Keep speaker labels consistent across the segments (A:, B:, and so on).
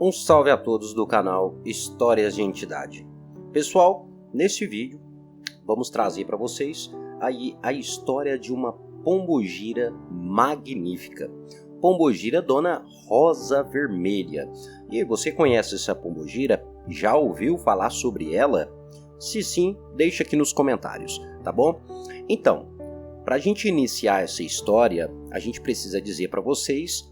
A: Um salve a todos do canal Histórias de Entidade. Pessoal, neste vídeo vamos trazer para vocês aí a história de uma pombogira magnífica. Pombogira Dona Rosa Vermelha. E você conhece essa pombogira? Já ouviu falar sobre ela? Se sim, deixa aqui nos comentários, tá bom? Então, para a gente iniciar essa história, a gente precisa dizer para vocês,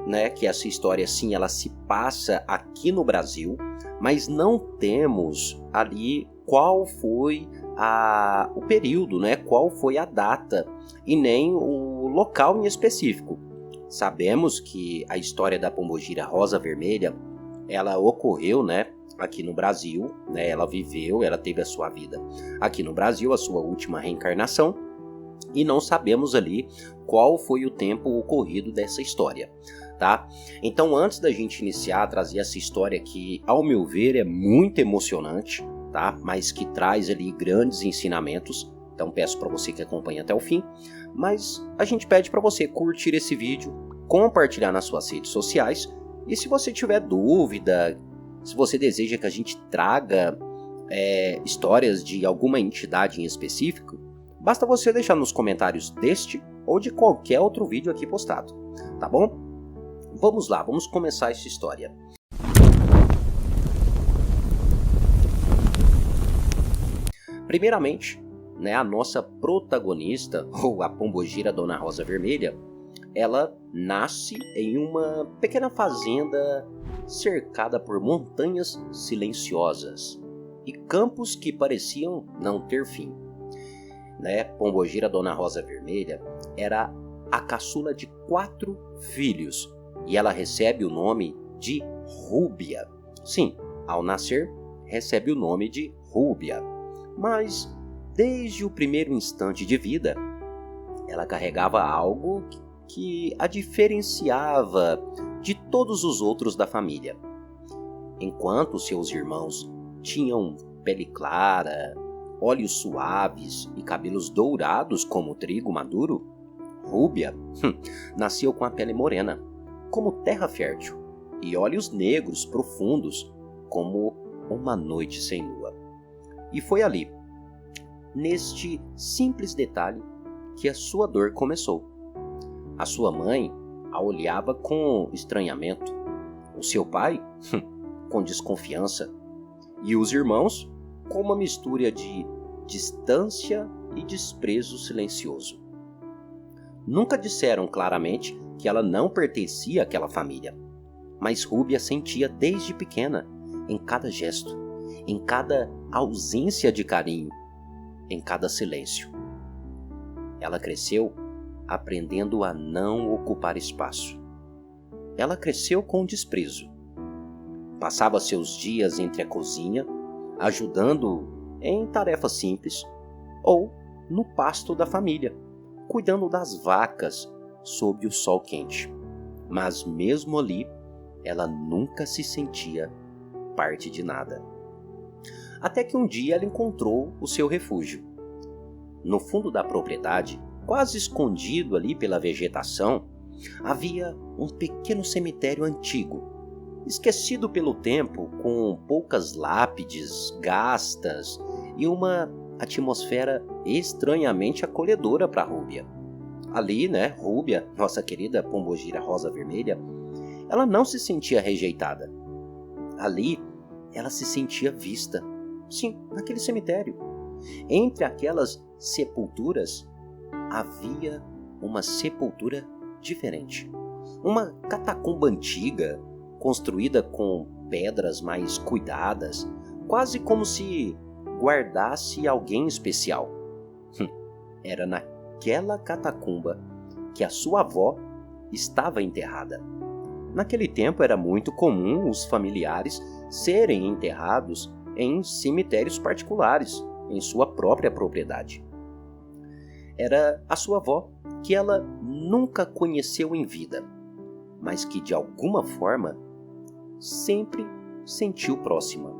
A: né, que essa história sim, ela se passa aqui no Brasil, mas não temos ali qual foi o período, né, qual foi a data e nem o local em específico. Sabemos que a história da pombogira Rosa Vermelha, ela ocorreu, né, aqui no Brasil, né, ela viveu, ela teve a sua vida aqui no Brasil, a sua última reencarnação, e não sabemos ali qual foi o tempo ocorrido dessa história, tá? Então, antes da gente iniciar a trazer essa história que, ao meu ver, é muito emocionante, tá? Mas que traz ali grandes ensinamentos, então peço para você que acompanhe até o fim, mas a gente pede para você curtir esse vídeo, compartilhar nas suas redes sociais, e se você tiver dúvida, se você deseja que a gente traga histórias de alguma entidade em específico, basta você deixar nos comentários deste ou de qualquer outro vídeo aqui postado, tá bom? Vamos lá, vamos começar essa história. Primeiramente, né, a nossa protagonista, ou a pombogira Dona Rosa Vermelha, ela nasce em uma pequena fazenda cercada por montanhas silenciosas e campos que pareciam não ter fim. Né, pombogira Dona Rosa Vermelha era a caçula de 4 filhos e ela recebe o nome de Rúbia. Sim, ao nascer, recebe o nome de Rúbia. Mas, desde o primeiro instante de vida, ela carregava algo que a diferenciava de todos os outros da família. Enquanto seus irmãos tinham pele clara, olhos suaves e cabelos dourados como trigo maduro, Rúbia nasceu com a pele morena, como terra fértil, e olhos negros profundos, como uma noite sem lua. E foi ali, neste simples detalhe, que a sua dor começou. A sua mãe a olhava com estranhamento, o seu pai com desconfiança, e os irmãos com uma mistura de distância e desprezo silencioso. Nunca disseram claramente que ela não pertencia àquela família, mas Rúbia sentia desde pequena, em cada gesto, em cada ausência de carinho, em cada silêncio. Ela cresceu aprendendo a não ocupar espaço. Ela cresceu com desprezo. Passava seus dias entre a cozinha, ajudando em tarefas simples, ou no pasto da família, cuidando das vacas sob o sol quente. Mas mesmo ali, ela nunca se sentia parte de nada. Até que um dia ela encontrou o seu refúgio. No fundo da propriedade, quase escondido ali pela vegetação, havia um pequeno cemitério antigo, esquecido pelo tempo, com poucas lápides gastas e uma atmosfera estranhamente acolhedora para Rúbia. Ali, né, Rúbia, nossa querida pombogira Rosa Vermelha, ela não se sentia rejeitada. Ali, ela se sentia vista. Sim, naquele cemitério. Entre aquelas sepulturas, havia uma sepultura diferente. Uma catacumba antiga, construída com pedras mais cuidadas, quase como se guardasse alguém especial. Era naquela catacumba que a sua avó estava enterrada. Naquele tempo era muito comum os familiares serem enterrados em cemitérios particulares, em sua própria propriedade. Era a sua avó, que ela nunca conheceu em vida, mas que de alguma forma sempre sentiu próxima.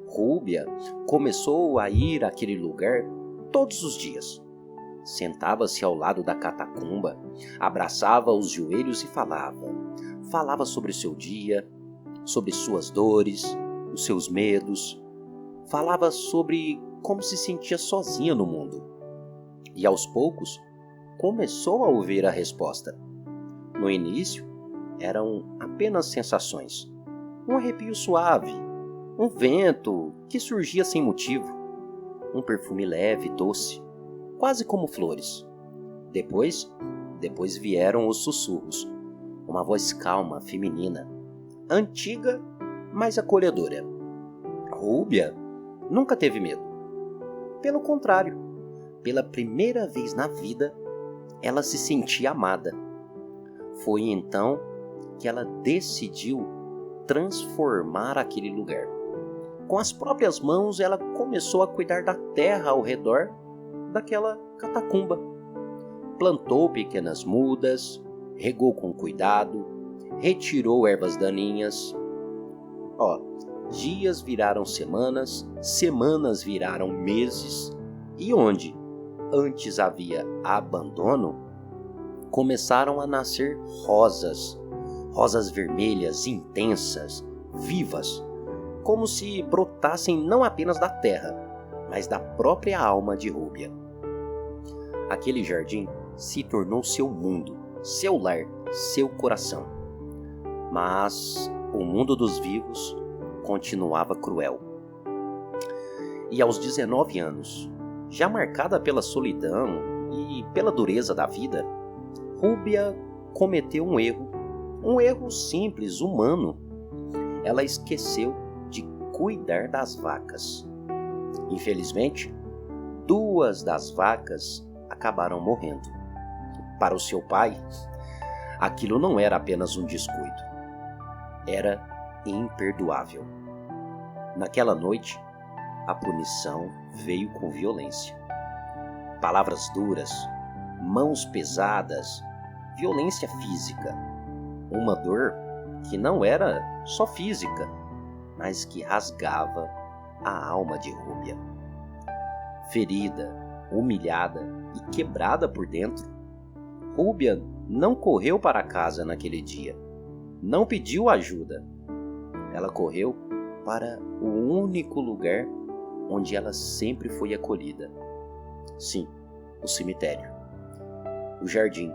A: Rúbia começou a ir àquele lugar todos os dias. Sentava-se ao lado da catacumba, abraçava os joelhos e falava sobre o seu dia, sobre suas dores, os seus medos. Falava sobre como se sentia sozinha no mundo. E aos poucos, começou a ouvir a resposta. No início, eram apenas sensações. Um arrepio suave, um vento que surgia sem motivo, um perfume leve e doce, quase como flores. Depois vieram os sussurros, uma voz calma, feminina, antiga, mas acolhedora. Rúbia nunca teve medo. Pelo contrário, pela primeira vez na vida, ela se sentia amada. Foi então que ela decidiu transformar aquele lugar. Com as próprias mãos, ela começou a cuidar da terra ao redor daquela catacumba. Plantou pequenas mudas, regou com cuidado, retirou ervas daninhas. Dias viraram semanas, semanas viraram meses, e onde antes havia abandono, começaram a nascer rosas, rosas vermelhas, intensas, vivas, como se brotassem não apenas da terra, mas da própria alma de Rúbia. Aquele jardim se tornou seu mundo, seu lar, seu coração. Mas o mundo dos vivos continuava cruel. E aos 19 anos, já marcada pela solidão e pela dureza da vida, Rúbia cometeu um erro simples, humano. Ela esqueceu de cuidar das vacas. Infelizmente, 2 das vacas acabaram morrendo. Para o seu pai, aquilo não era apenas um descuido. Era imperdoável. Naquela noite, a punição veio com violência. Palavras duras, mãos pesadas, violência física. Uma dor que não era só física, mas que rasgava a alma de Rúbia. Ferida, humilhada e quebrada por dentro, Rúbia não correu para casa naquele dia. Não pediu ajuda. Ela correu para o único lugar onde ela sempre foi acolhida. Sim, o cemitério. O jardim,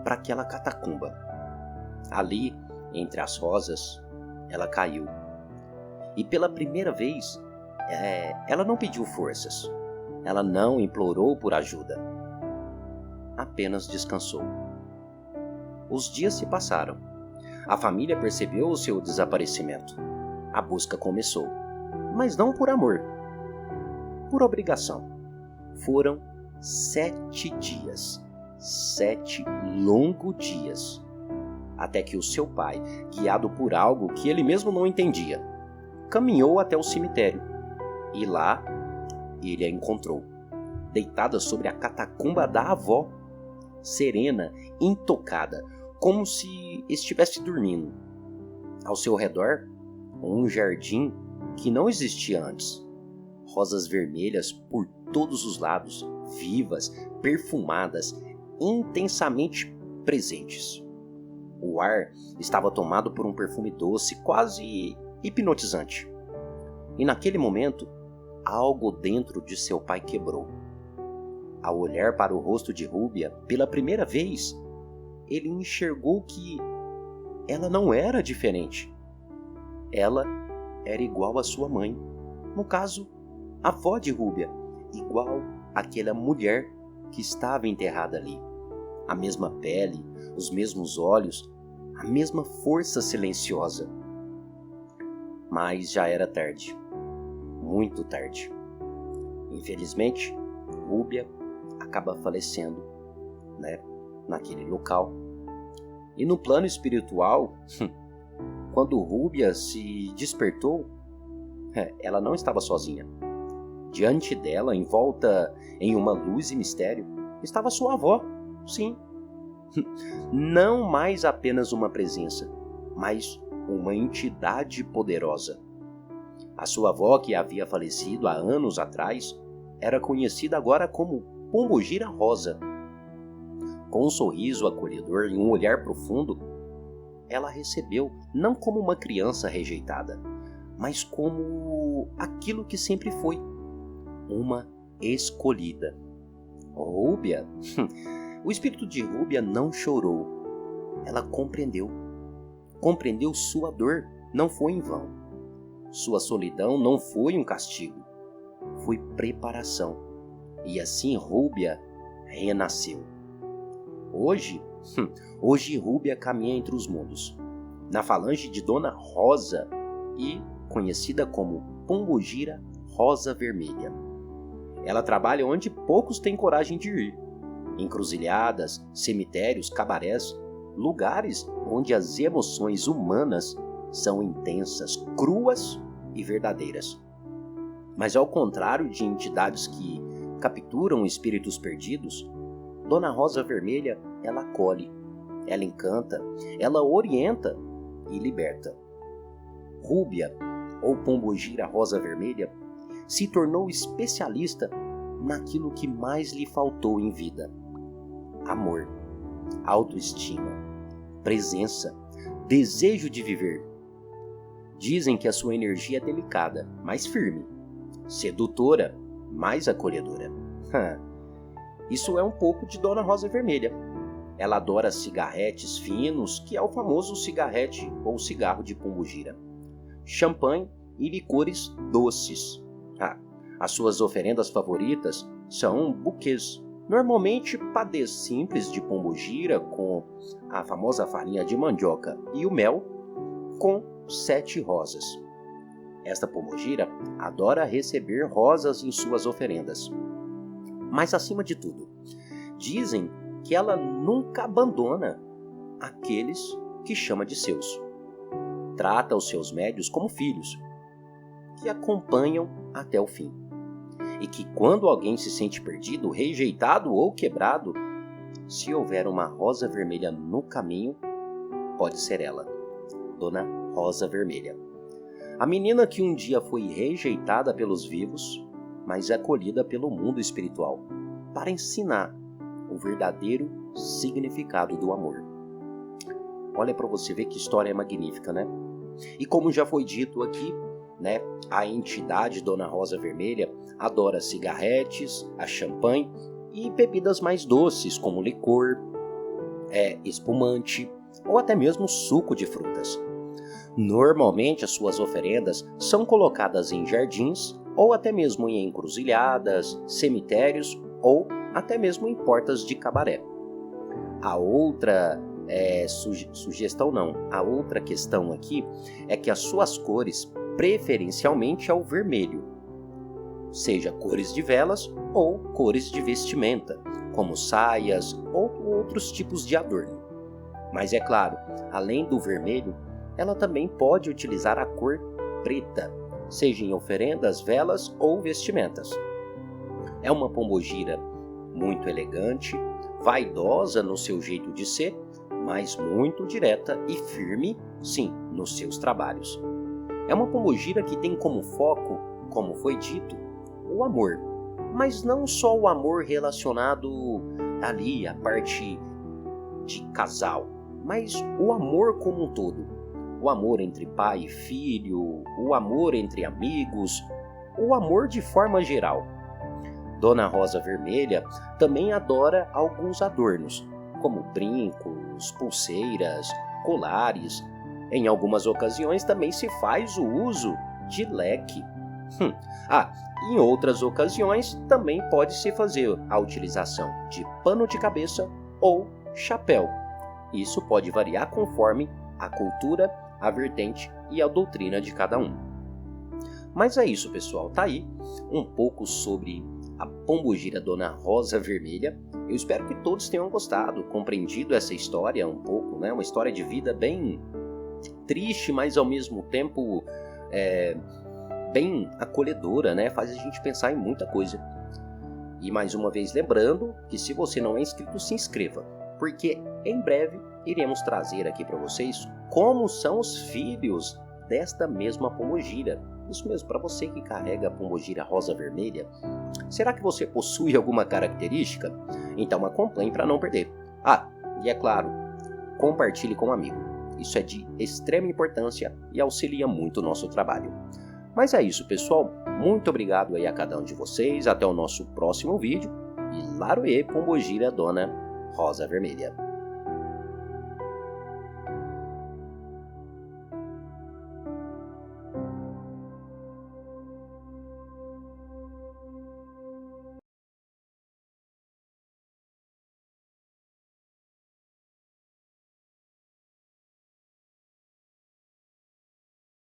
A: para aquela catacumba. Ali, entre as rosas, ela caiu. E pela primeira vez, ela não pediu forças. Ela não implorou por ajuda. Apenas descansou. Os dias se passaram. A família percebeu o seu desaparecimento. A busca começou, mas não por amor, por obrigação. Foram 7 dias, 7 longos dias, até que o seu pai, guiado por algo que ele mesmo não entendia, caminhou até o cemitério. E lá, ele a encontrou, deitada sobre a catacumba da avó, serena, intocada, como se estivesse dormindo. Ao seu redor, um jardim que não existia antes. Rosas vermelhas por todos os lados, vivas, perfumadas, intensamente presentes. O ar estava tomado por um perfume doce, quase hipnotizante. E naquele momento, algo dentro de seu pai quebrou. Ao olhar para o rosto de Rúbia pela primeira vez, ele enxergou que ela não era diferente. Ela era igual à sua mãe. No caso, a avó de Rúbia, igual àquela mulher que estava enterrada ali. A mesma pele, os mesmos olhos, a mesma força silenciosa. Mas já era tarde. Muito tarde. Infelizmente, Rúbia acaba falecendo, naquele local. E no plano espiritual, quando Rúbia se despertou, ela não estava sozinha. Diante dela, envolta em uma luz e mistério, estava sua avó, sim. Não mais apenas uma presença, mas uma entidade poderosa. A sua avó, que havia falecido há anos atrás, era conhecida agora como Pombogira Rosa. Com um sorriso acolhedor e um olhar profundo, ela recebeu não como uma criança rejeitada, mas como aquilo que sempre foi, uma escolhida. Rúbia, o espírito de Rúbia não chorou, ela compreendeu. Compreendeu sua dor, não foi em vão. Sua solidão não foi um castigo, foi preparação. E assim Rúbia renasceu. Hoje Rúbia caminha entre os mundos, na falange de Dona Rosa e conhecida como Pombogira Rosa Vermelha. Ela trabalha onde poucos têm coragem de ir. Encruzilhadas, cemitérios, cabarés, lugares onde as emoções humanas são intensas, cruas e verdadeiras. Mas ao contrário de entidades que capturam espíritos perdidos, Dona Rosa Vermelha, ela acolhe, ela encanta, ela orienta e liberta. Rúbia, ou Pombogira Rosa Vermelha, se tornou especialista naquilo que mais lhe faltou em vida: amor, autoestima, presença, desejo de viver. Dizem que a sua energia é delicada, mas firme, sedutora, mais acolhedora. Isso é um pouco de Dona Rosa Vermelha. Ela adora cigarretes finos, que é o famoso cigarrete ou cigarro de Pombogira, champanhe e licores doces. As suas oferendas favoritas são buquês, normalmente padês simples de pombogira com a famosa farinha de mandioca e o mel com 7 rosas. Esta pombogira adora receber rosas em suas oferendas. Mas acima de tudo, dizem que ela nunca abandona aqueles que chama de seus. Trata os seus médios como filhos, que acompanham até o fim. E que quando alguém se sente perdido, rejeitado ou quebrado, se houver uma rosa vermelha no caminho, pode ser ela, Dona Rosa Vermelha. A menina que um dia foi rejeitada pelos vivos, mas acolhida pelo mundo espiritual, para ensinar o verdadeiro significado do amor. Olha para você ver que história magnífica, né? E como já foi dito aqui, né, a entidade Dona Rosa Vermelha adora cigarretes, a champanhe e bebidas mais doces, como licor, espumante ou até mesmo suco de frutas. Normalmente as suas oferendas são colocadas em jardins ou até mesmo em encruzilhadas, cemitérios ou até mesmo em portas de cabaré. A outra sugestão não, a outra questão aqui é que as suas cores preferencialmente é o vermelho, seja cores de velas ou cores de vestimenta, como saias ou outros tipos de adorno. Mas é claro, além do vermelho, ela também pode utilizar a cor preta, seja em oferendas, velas ou vestimentas. É uma pombogira muito elegante, vaidosa no seu jeito de ser, mas muito direta e firme, sim, nos seus trabalhos. É uma pombogira que tem como foco, como foi dito, o amor. Mas não só o amor relacionado ali à parte de casal, mas o amor como um todo. O amor entre pai e filho, o amor entre amigos, o amor de forma geral. Dona Rosa Vermelha também adora alguns adornos, como brincos, pulseiras, colares. Em algumas ocasiões também se faz o uso de leque. Em outras ocasiões também pode-se fazer a utilização de pano de cabeça ou chapéu. Isso pode variar conforme a cultura, a vertente e a doutrina de cada um. Mas é isso, pessoal. Tá aí um pouco sobre a pombogira Dona Rosa Vermelha. Eu espero que todos tenham gostado, compreendido essa história um pouco, né? Uma história de vida bem triste, mas ao mesmo tempo bem acolhedora, né? Faz a gente pensar em muita coisa. E mais uma vez lembrando que se você não é inscrito, se inscreva, porque em breve iremos trazer aqui para vocês como são os filhos desta mesma pombogira. Isso mesmo, para você que carrega a pombogira Rosa Vermelha, será que você possui alguma característica? Então acompanhe para não perder. E é claro, compartilhe com um amigo. Isso é de extrema importância e auxilia muito o nosso trabalho. Mas é isso, pessoal. Muito obrigado aí a cada um de vocês. Até o nosso próximo vídeo. E Laroê Pombogira, Dona Rosa Vermelha.